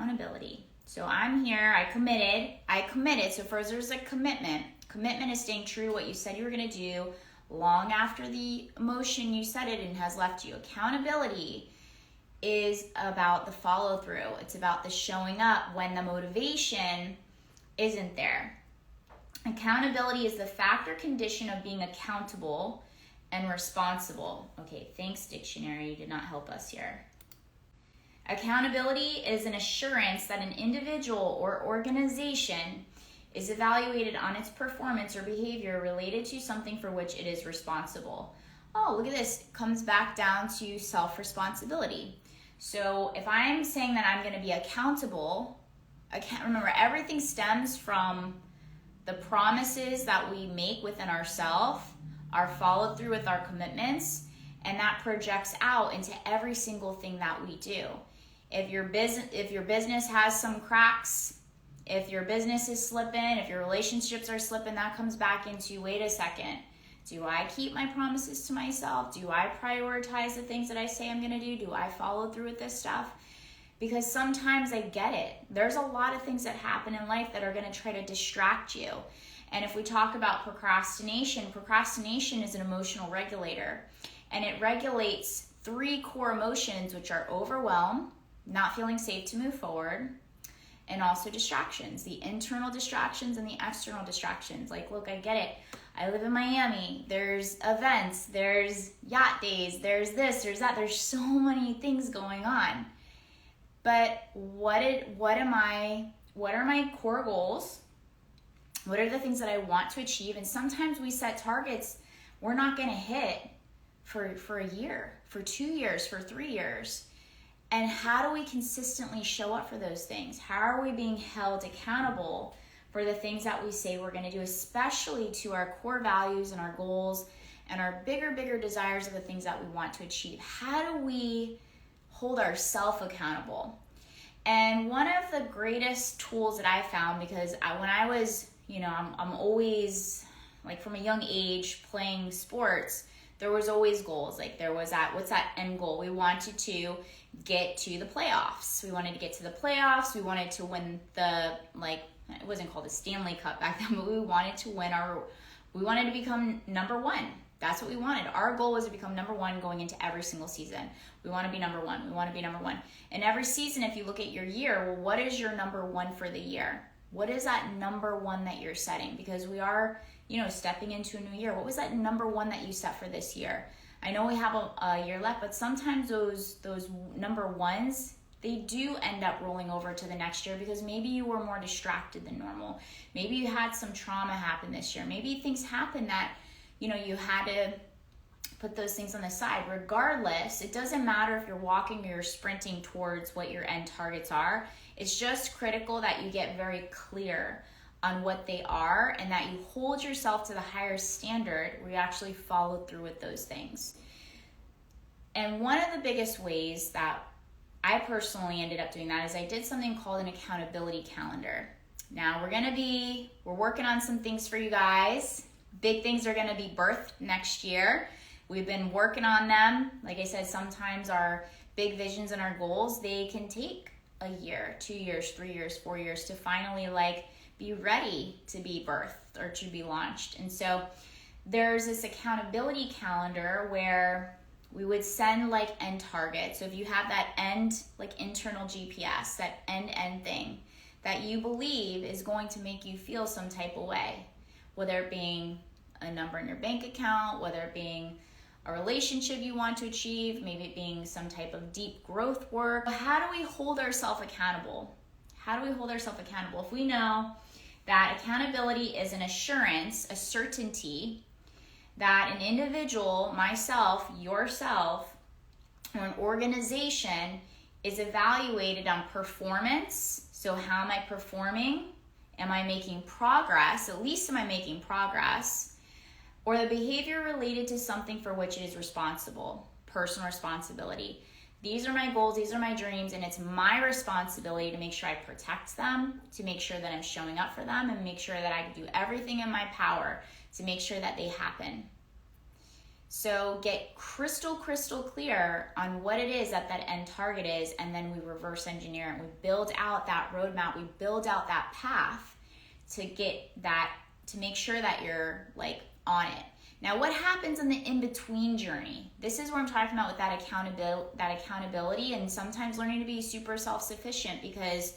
accountability. So I'm here, I committed. So first there's a commitment. Commitment is staying true to what you said you were going to do long after the emotion you said it in has left you. Accountability is about the follow through. It's about the showing up when the motivation isn't there. Accountability is the fact or condition of being accountable and responsible. Okay, thanks dictionary, you did not help us here. Accountability is an assurance that an individual or organization is evaluated on its performance or behavior related to something for which it is responsible. Oh, look at this. It comes back down to self-responsibility. So if I'm saying that I'm going to be accountable, remember, everything stems from the promises that we make within ourselves, our follow through with our commitments, and that projects out into every single thing that we do. If your business has some cracks, if your business is slipping, if your relationships are slipping, that comes back into, wait a second, do I keep my promises to myself? Do I prioritize the things that I say I'm going to do? Do I follow through with this stuff? Because sometimes I get it. There's a lot of things that happen in life that are going to try to distract you. And if we talk about procrastination is an emotional regulator. And it regulates 3 core emotions, which are overwhelm, not feeling safe to move forward, and also distractions, the internal distractions and the external distractions. Like, look, I get it. I live in Miami. There's events, there's yacht days, there's this, there's that. There's so many things going on. But what are my core goals? What are the things that I want to achieve? And sometimes we set targets we're not going to hit for a year, for 2 years, for 3 years. And how do we consistently show up for those things? How are we being held accountable for the things that we say we're going to do, especially to our core values and our goals and our bigger desires of the things that we want to achieve? How do we hold ourselves accountable? And one of the greatest tools that I found, because when I was, I'm always, like, from a young age playing sports, there was always goals. Like, there was what's that end goal? We wanted to get to the playoffs. We wanted to get to the playoffs. We wanted to win it wasn't called the Stanley Cup back then, but we wanted to become number one. That's what we wanted. Our goal was to become number one going into every single season. We want to be number one. We want to be number one. And every season, if you look at your year, well, what is your number one for the year? What is that number one that you're setting? Because we are, stepping into a new year. What was that number one that you set for this year? I know we have a year left, but sometimes those number ones, they do end up rolling over to the next year because maybe you were more distracted than normal. Maybe you had some trauma happen this year. Maybe things happened that, you had to put those things on the side. Regardless, it doesn't matter if you're walking or you're sprinting towards what your end targets are. It's just critical that you get very clear on what they are and that you hold yourself to the higher standard where you actually follow through with those things. And one of the biggest ways that I personally ended up doing that is I did something called an accountability calendar. Now we're working on some things for you guys. Big things are going to be birthed next year. We've been working on them. Like I said, sometimes our big visions and our goals, they can take a year, 2 years, 3 years, 4 years to finally be ready to be birthed or to be launched. And so there's this accountability calendar where we would send end targets. So if you have that end, internal GPS, that end thing that you believe is going to make you feel some type of way, whether it being a number in your bank account, whether it being a relationship you want to achieve, maybe it being some type of deep growth work. How do we hold ourselves accountable? How do we hold ourselves accountable? If we know that accountability is an assurance, a certainty that an individual, myself, yourself, or an organization is evaluated on performance. So how am I performing? Am I making progress? At least am I making progress? Or the behavior related to something for which it is responsible, personal responsibility. These are my goals, these are my dreams, and it's my responsibility to make sure I protect them, to make sure that I'm showing up for them, and make sure that I do everything in my power to make sure that they happen. So get crystal clear on what it is that end target is, and then we reverse engineer it. We build out that roadmap, we build out that path to get that, to make sure that you're like on it. Now, what happens in the in-between journey? This is where I'm talking about with that accountability, and sometimes learning to be super self-sufficient, because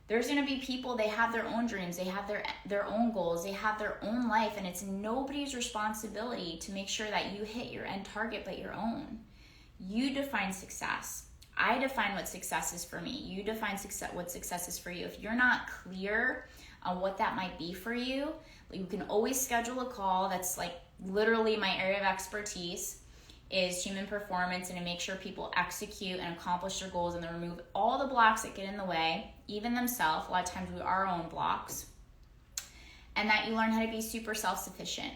there's going to be people, they have their own dreams, they have their own goals, they have their own life, and it's nobody's responsibility to make sure that you hit your end target but your own. You define success. I define what success is for me. You define what success is for you. If you're not clear on what that might be for you, you can always schedule a call. That's like literally my area of expertise is human performance, and to make sure people execute and accomplish their goals and then remove all the blocks that get in the way, even themselves. A lot of times we are our own blocks, and that you learn how to be super self-sufficient.